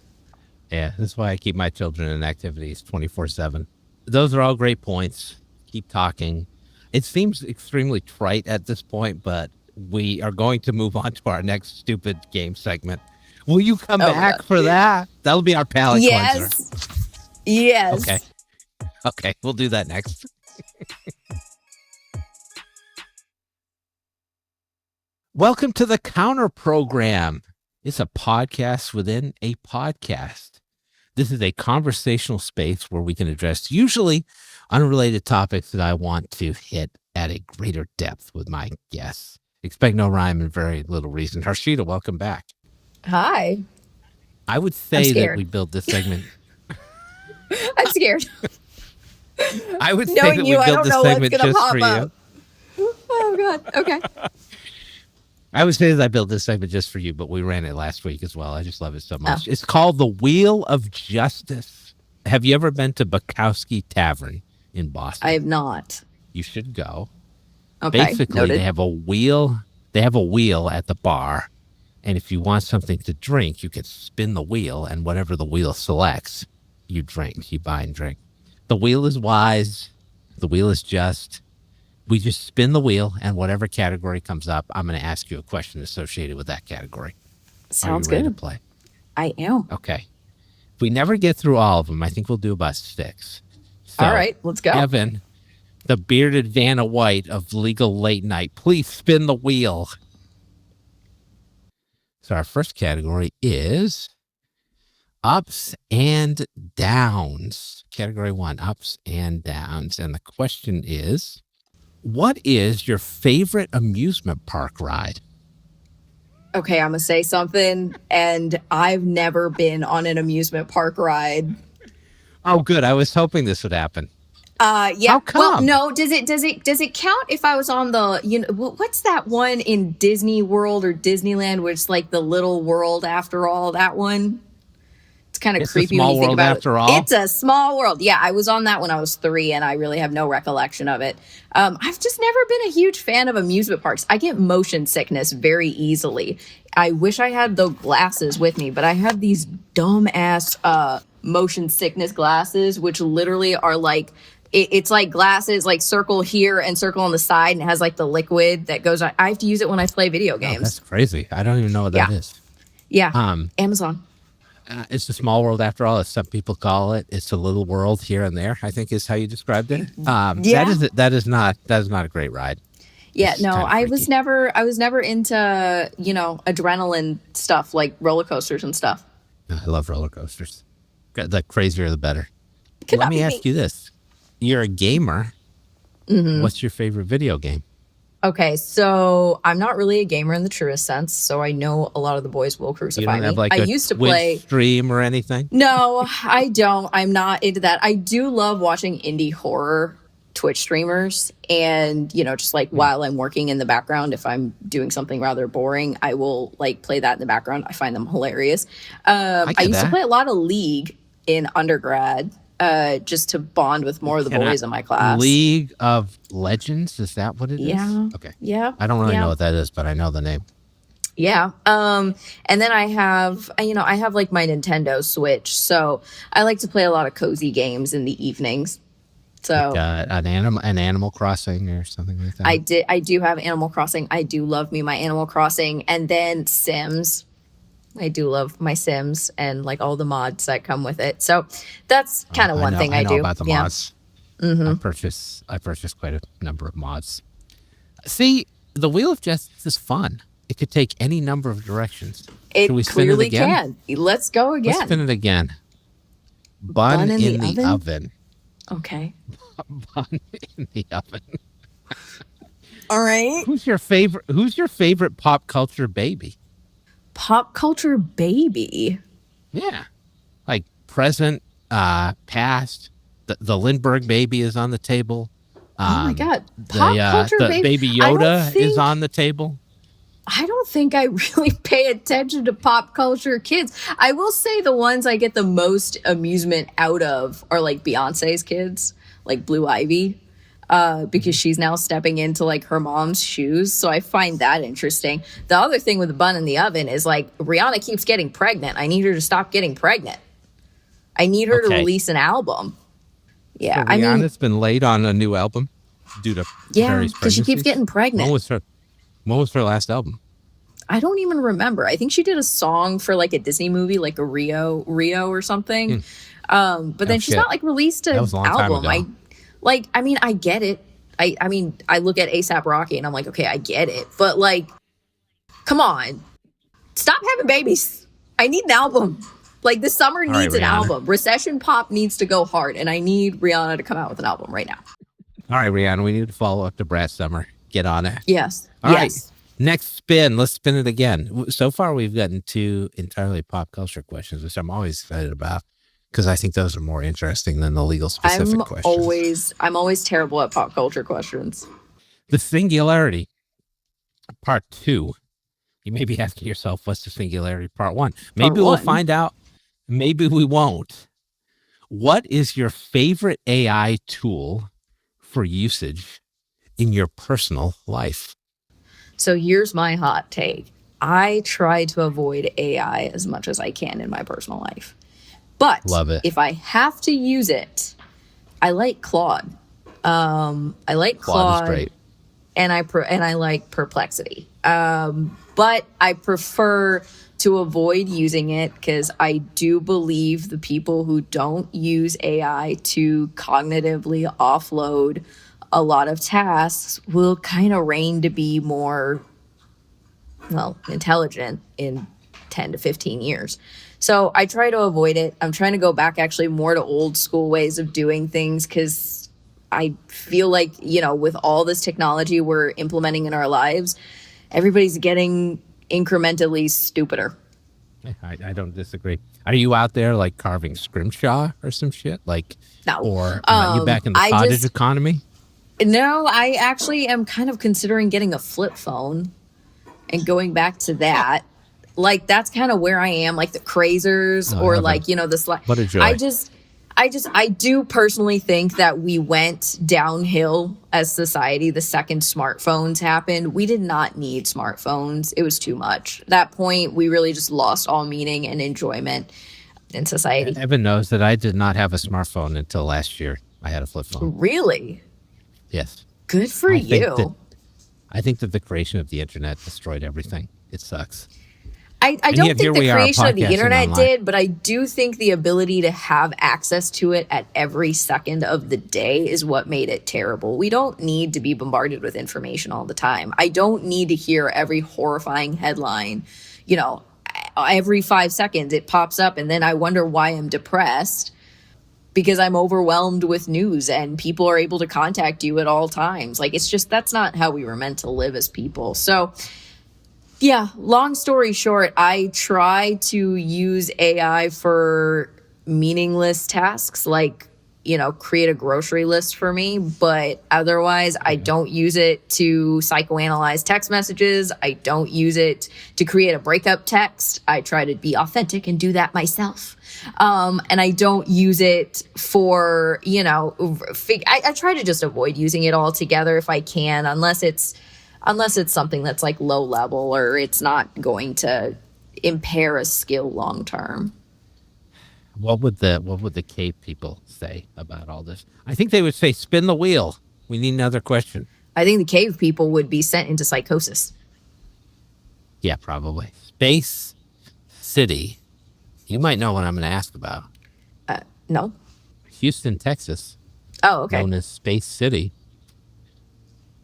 Yeah, that's why I keep my children in activities 24/7. Those are all great points. Keep talking. It seems extremely trite at this point, but we are going to move on to our next stupid game segment. Will you come back for that? That'll be our palate cleanser. Yes. Okay, we'll do that next. Welcome to the Counter Program. It's a podcast within a podcast. This is a conversational space where we can address usually unrelated topics that I want to hit at a greater depth with my guests. Expect no rhyme and very little reason. Harshita, welcome back. Hi. I would say that we build this segment. I'm scared. I would say that we built this segment just for you. Oh, God. Okay. I would say that I built this segment just for you, but we ran it last week as well. I just love it so much. It's called The Wheel of Justice. Have you ever been to Bukowski Tavern in Boston? I have not. You should go. Okay. Basically, noted. they have a wheel. They have a wheel at the bar, and if you want something to drink, you can spin the wheel, and whatever the wheel selects, you drink. You buy and drink. The wheel is wise. The wheel is just. We just spin the wheel, and whatever category comes up, I'm going to ask you a question associated with that category. Sounds Are you ready good. to play? I am. Okay. If we never get through all of them, I think we'll do about 6. So, all right, let's go. Evan, the bearded Vanna White of Legal Late Night, please spin the wheel. So our first category is ups and downs. Category 1, ups and downs. And the question is, what is your favorite amusement park ride? Okay, I'm going to say something, and I've never been on an amusement park ride. Oh, good. I was hoping this would happen. Yeah. How come? Well, no. Does it count if I was on the, what's that one in Disney World or Disneyland where it's like the little world after all, that one? It's kind of creepy when you think about it. After all? It's a small world. Yeah, I was on that when I was 3, and I really have no recollection of it. I've just never been a huge fan of amusement parks. I get motion sickness very easily. I wish I had the glasses with me, but I have these dumb-ass motion sickness glasses, which literally are like, it's like glasses, like circle here and circle on the side, and it has like the liquid that goes on. I have to use it when I play video games. Oh, that's crazy. I don't even know what that is. Yeah. Amazon. It's a small world after all, as some people call it. It's a little world here and there, I think is how you described it. Yeah. That is not a great ride. Yeah, no, I was never into, adrenaline stuff like roller coasters and stuff. I love roller coasters. The crazier the better. Let me ask you this. You're a gamer. Mm-hmm. What's your favorite video game? Okay, so I'm not really a gamer in the truest sense, so I know a lot of the boys will crucify me. You don't have like I used to play stream or anything? No, I don't. I'm not into that. I do love watching indie horror Twitch streamers, and just like Hmm. while I'm working in the background, if I'm doing something rather boring, I will like play that in the background. I find them hilarious. I I get used to that. play a lot of League in undergrad, just to bond with more of the Can I boys in my class. League of Legends? Is that what it is? Yeah, Okay. yeah, I don't really know yeah, what that is, but I know the name. yeah. And then I have, I have like my Nintendo Switch, so I like to play a lot of cozy games in the evenings. Like So an Animal Crossing or something like that. I do have Animal Crossing. I do love me my Animal Crossing, and then Sims. I do love my Sims and like all the mods that come with it. So that's Oh, kind of one thing I I know do. about the Yeah. mods. I purchased quite a number of mods. See, the Wheel of Justice is fun. It could take any number of directions. Should we It spin it clearly again? can. Let's go Let's spin again. it again. Bun Bun in the in the oven? oven. Okay. Bun in the oven. All right. Who's your favorite pop culture baby? Pop culture baby. Yeah. Like present, past. The Lindbergh baby is on the table. Oh my God. Pop culture The baby. baby I don't Yoda is think on the table. I don't think I really pay attention to pop culture kids. I will say the ones I get the most amusement out of are like Beyonce's kids, like Blue Ivy, because she's now stepping into like her mom's shoes. So I find that interesting. The other thing with the bun in the oven is like Rihanna keeps getting pregnant. I need her to stop getting pregnant. I need her to Okay. release an album. So Yeah, I mean, Rihanna's been late on a new album due to yeah, various because she keeps pregnancies. getting pregnant. When was her last album? I don't even remember. I think she did a song for like a Disney movie, like a Rio or something. Hmm. But Oh then she's not shit. like released That an was a long time album. ago. I mean, I get it. I mean, I look at ASAP Rocky and I'm like, okay, I get it. But like, come on, stop having babies. I need an album. Like the summer All right, needs an Rihanna. album. Recession pop needs to go hard, and I need Rihanna to come out with an album right now. All right, Rihanna. We need to follow up to Brad Summer. Get on it. Yes, All right. yes. Next spin. Let's spin it again. So far, we've gotten two entirely pop culture questions, which I'm always excited about because I think those are more interesting than the legal specific questions. I'm always terrible at pop culture questions. The singularity, part two. You may be asking yourself, what's the singularity, part one? Part Maybe we'll one. find out. Maybe we won't. What is your favorite AI tool for usage in your personal life? So here's my hot take. I try to avoid AI as much as I can in my personal life. But Love it. if I have to use it, I like Claude. I like Claude is Claude, great. and I like Perplexity. But I prefer to avoid using it because I do believe the people who don't use AI to cognitively offload a lot of tasks will kind of reign to be more, well, intelligent in 10 to 15 years. So I try to avoid it. I'm trying to go back actually more to old school ways of doing things because I feel like, with all this technology we're implementing in our lives, everybody's getting incrementally stupider. I don't disagree. Are you out there like carving scrimshaw or some shit? Like, No. or you back in the I cottage just, economy? no, I actually am kind of considering getting a flip phone and going back to that. Like that's kind of where I am, like the crazers Oh, or heaven. like, the slide. What a I joy. just I do personally think that we went downhill as society the second smartphones happened. We did not need smartphones. It was too much. At that point, we really just lost all meaning and enjoyment in society. Evan knows that I did not have a smartphone until last year. I had a flip phone. Really? Yes. Good for I think that you. I think that the creation of the internet destroyed everything. It sucks. I And don't yet think here the we are creation of the podcasting internet online. did, but I do think the ability to have access to it at every second of the day is what made it terrible. We don't need to be bombarded with information all the time. I don't need to hear every horrifying headline. Every 5 seconds it pops up, and then I wonder why I'm depressed because I'm overwhelmed with news and people are able to contact you at all times. Like, it's just that's not how we were meant to live as people. So, yeah, long story short, I try to use AI for meaningless tasks like create a grocery list for me. But otherwise, I don't use it to psychoanalyze text messages. I don't use it to create a breakup text. I try to be authentic and do that myself. And I don't use it for, I try to just avoid using it altogether if I can, unless it's something that's like low level or it's not going to impair a skill long term. What would the cave people say about all this? I think they would say, "Spin the wheel. We need another question." I think the cave people would be sent into psychosis. Yeah, probably. Space City. You might know what I'm going to ask about. No? Houston, Texas, Oh, okay. known as Space City.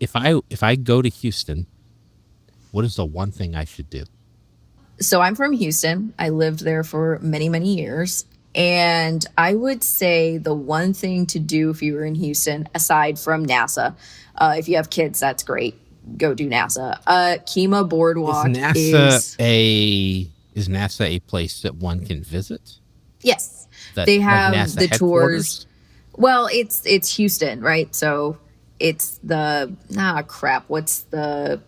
If I go to Houston, what is the one thing I should do? So I'm from Houston. I lived there for many, many years. And I would say the one thing to do if you were in Houston, aside from NASA, if you have kids, that's great. Go do NASA. Kima Boardwalk Is NASA a place that one can visit? Yes. That, They like have NASA the headquarters? tours. Well, it's Houston, right? So it's the crap. What's the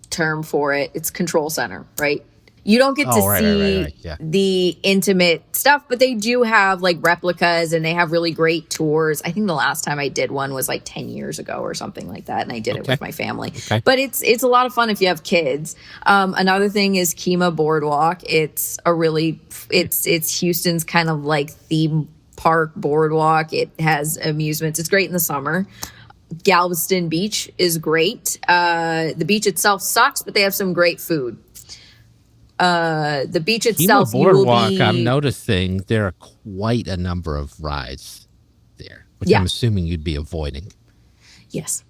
term for it? It's control center, right? You don't get to see right. Yeah. the intimate stuff, but they do have like replicas and they have really great tours. I think the last time I did one was like 10 years ago or something like that, and I did it with my family. Okay. But it's a lot of fun if you have kids. Another thing is Kima Boardwalk. It's Houston's kind of like theme park boardwalk. It has amusements. It's great in the summer. Galveston Beach is great. The beach itself sucks, but they have some great food. The beach itself, Kima Boardwalk, I'm noticing there are quite a number of rides there, which I'm assuming you'd be avoiding. Yes.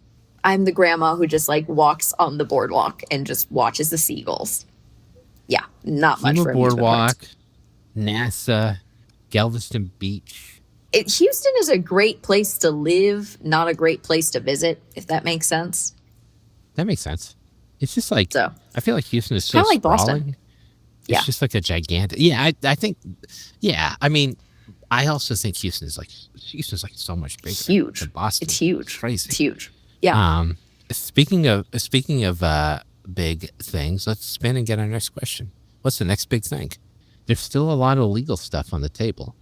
I'm the grandma who just like walks on the boardwalk and just watches the seagulls. Yeah, not much for Kima Boardwalk, NASA, Galveston Beach. Houston is a great place to live, not a great place to visit, if that makes sense. That makes sense. It's just like, I feel like Houston is so kind of like sprawling. Boston. It's just like a gigantic. Yeah, I think. Yeah, I mean, I also think Houston's like so much bigger. Huge. Than Boston. It's huge. It's crazy. It's huge. Yeah. Speaking of big things, let's spin and get our next question. What's the next big thing? There's still a lot of legal stuff on the table.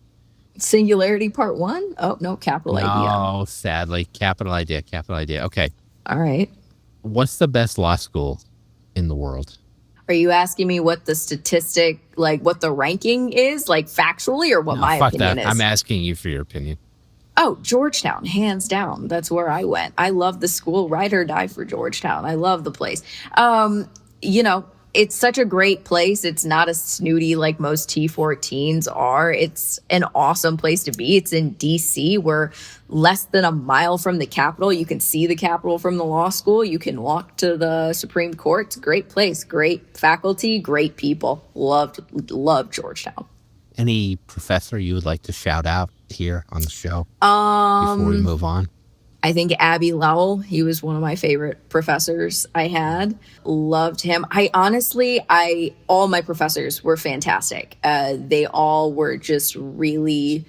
Singularity Part 1? Oh, no, capital idea. No, sadly, capital idea. Okay. All right. What's the best law school in the world? Are you asking me what the statistic, like what the ranking is, like factually, or what my opinion is? I'm asking you for your opinion. Oh, Georgetown, hands down. That's where I went. I love the school. Ride or die for Georgetown. I love the place. It's such a great place. It's not as snooty like most T14s are. It's an awesome place to be. It's in D.C. We're less than a mile from the Capitol. You can see the Capitol from the law school. You can walk to the Supreme Court. It's a great place. Great faculty. Great people. Loved Georgetown. Any professor you would like to shout out here on the show before we move on? I think Abby Lowell, he was one of my favorite professors I had. Loved him. All my professors were fantastic. They all were just really,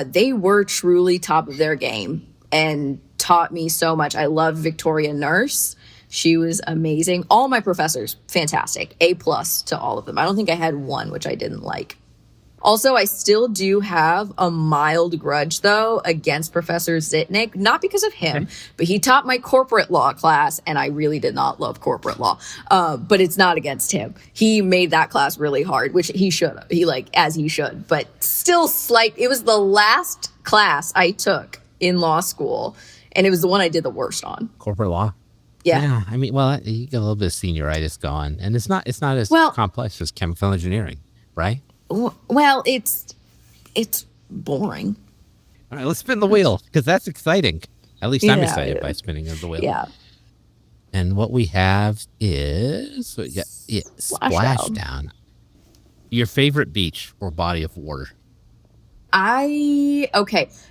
they were truly top of their game and taught me so much. I love Victoria Nurse. She was amazing. All my professors, fantastic. A+ to all of them. I don't think I had one which I didn't like. Also, I still do have a mild grudge, though, against Professor Zitnik. Not because of him, but he taught my corporate law class, and I really did not love corporate law. But it's not against him. He made that class really hard, which he should. As he should. But still, it was the last class I took in law school, and it was the one I did the worst on. Corporate law? Yeah. I mean, well, you get a little bit of senioritis going, and it's not as complex as chemical engineering, right? Well, it's boring. All right, let's spin the wheel because that's exciting. At least I'm excited by spinning of the wheel. Yeah. And what we have is Splashdown. Your favorite beach or body of water?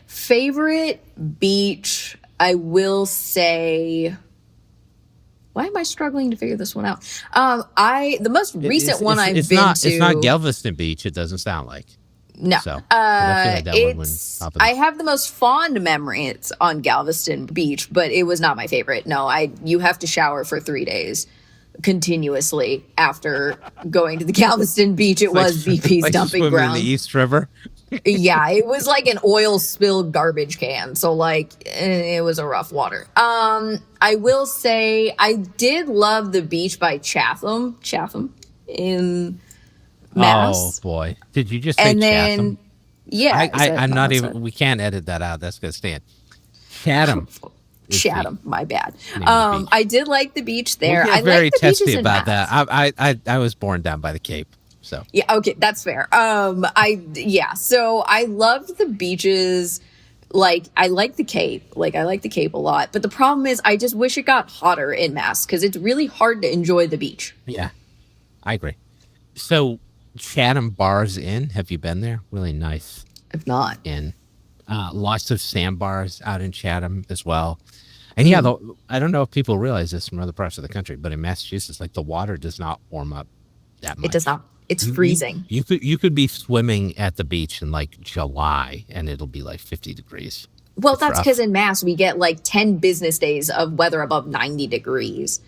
Favorite beach, I will say. Why am I struggling to figure this one out? The most recent one I've been to. It's not Galveston Beach. It doesn't sound like. No. So I feel like that one went It's top of I the. have the most fond memories on Galveston Beach, but it was not my favorite. No, you have to shower for 3 days continuously after going to the Galveston Beach. It was BP's Like dumping swimming in the ground. East River. Yeah, it was like an oil spilled garbage can. So like it was a rough water. I will say I did love the beach by Chatham in Oh Mass. boy, did you just say And Chatham? then yeah, is that I'm not not what I even. said? We can't edit that out. That's gonna stand. Chatham is the Chatham, my bad. name of the beach. I did like the beach there. We'll I get like very the beaches testy in about Mass. that. I was born down by the Cape, so Yeah, okay, that's fair. So I loved the beaches. Like I like the Cape. Like I like the Cape a lot. But the problem is I just wish it got hotter in Mass because it's really hard to enjoy the beach. yeah, I agree. So Chatham Bars Inn, have you been there? Really nice If not. inn. Lots of sandbars out in Chatham as well. And yeah, I don't know if people realize this from other parts of the country, but in Massachusetts, like the water does not warm up that much. It does not. It's You, freezing. you could be swimming at the beach in like July and it'll be like 50 degrees. Well, It's that's rough. because in Mass we get like 10 business days of weather above 90 degrees.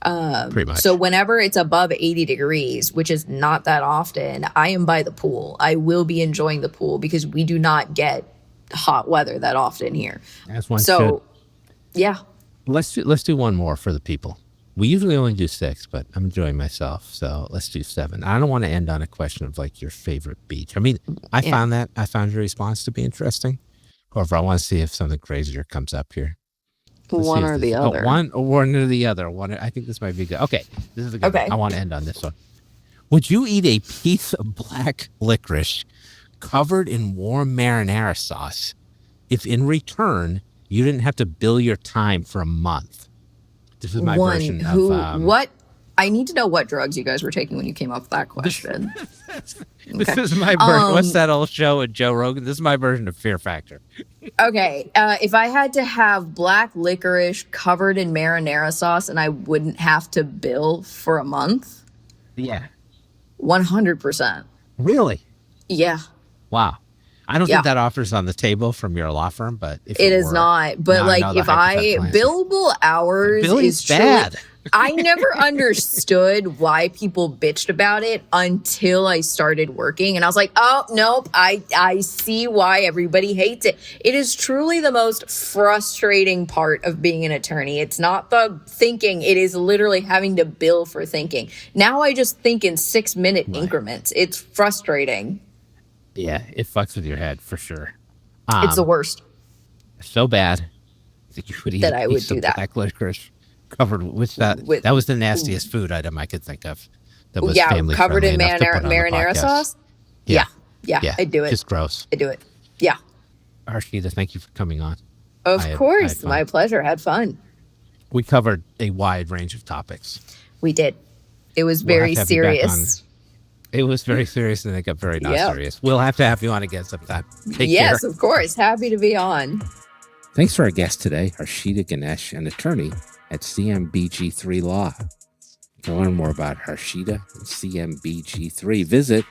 Pretty much. So whenever it's above 80 degrees, which is not that often, I am by the pool. I will be enjoying the pool because we do not get hot weather that often here. As one So, yeah. should. Let's do one more for the people. We usually only do 6, but I'm enjoying myself, so let's do 7. I don't want to end on a question of like your favorite beach. I mean, I found your response to be interesting. However, I want to see if something crazier comes up here. Let's see One if or this- the other. one or the other. I think this might be good. Okay, this is a good Okay. one. I want to end on this one. Would you eat a piece of black licorice covered in warm marinara sauce if in return you didn't have to bill your time for a month? This is my version of what? I need to know what drugs you guys were taking when you came up with that question. This is my version. What's that old show with Joe Rogan? This is my version of Fear Factor. Okay, if I had to have black licorice covered in marinara sauce and I wouldn't have to bill for a month, Yeah. 100%. Really? Yeah. Wow. I don't Yeah. think that offer's on the table from your law firm, but if It is were, not. But now I like know the if I hypothetical answer. billable hours Billing's is truly, bad. I never understood why people bitched about it until I started working. And I was like, oh, nope, I see why everybody hates it. It is truly the most frustrating part of being an attorney. It's not the thinking, it is literally having to bill for thinking. Now I just think in 6-minute increments. It's frustrating. Yeah, it fucks with your head for sure. It's the worst. So bad that you would eat That a I would piece do of that. black licorice covered with that. With- That was the nastiest food item I could think of. That was Yeah, family covered in friendly enough to put on the marinara podcast. sauce. Yeah. Yeah, I'd do it. Just gross. I'd do it. Yeah. Harshita, thank you for coming on. Of I had course. fun. My pleasure. Had fun. We covered a wide range of topics. We did. It was We'll have very to have you back serious. It was very serious and it got very not Yep. serious. We'll have to have you on again sometime. Take Yes, care. of course. Happy to be on. Thanks for our guest today, Harshita Ganesh, an attorney at CMBG3 Law. To learn more about Harshita and CMBG3, visit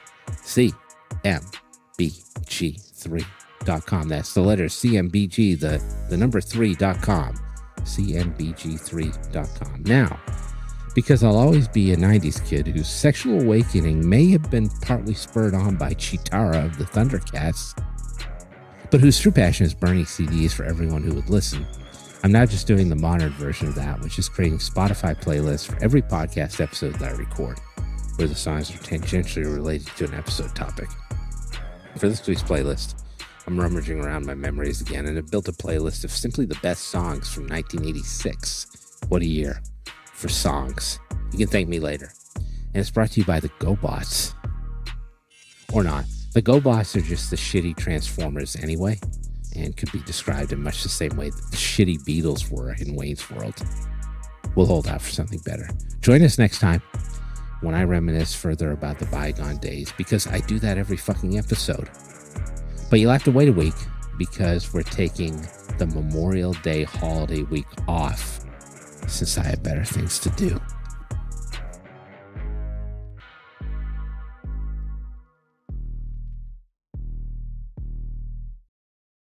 cmbg3.com. That's the letter CMBG, the number 3.com, cmbg3.com. Now, because I'll always be a 90s kid whose sexual awakening may have been partly spurred on by Chitara of the Thundercats, but whose true passion is burning CDs for everyone who would listen, I'm now just doing the modern version of that, which is creating Spotify playlists for every podcast episode that I record, where the songs are tangentially related to an episode topic. For this week's playlist, I'm rummaging around my memories again and have built a playlist of simply the best songs from 1986. What a year for songs. You can thank me later. And it's brought to you by the GoBots. Or not. The GoBots are just the shitty Transformers anyway, and could be described in much the same way that the shitty Beatles were in Wayne's World. We'll hold out for something better. Join us next time when I reminisce further about the bygone days, because I do that every fucking episode. But you'll have to wait a week because we're taking the Memorial Day holiday week off, since I have better things to do.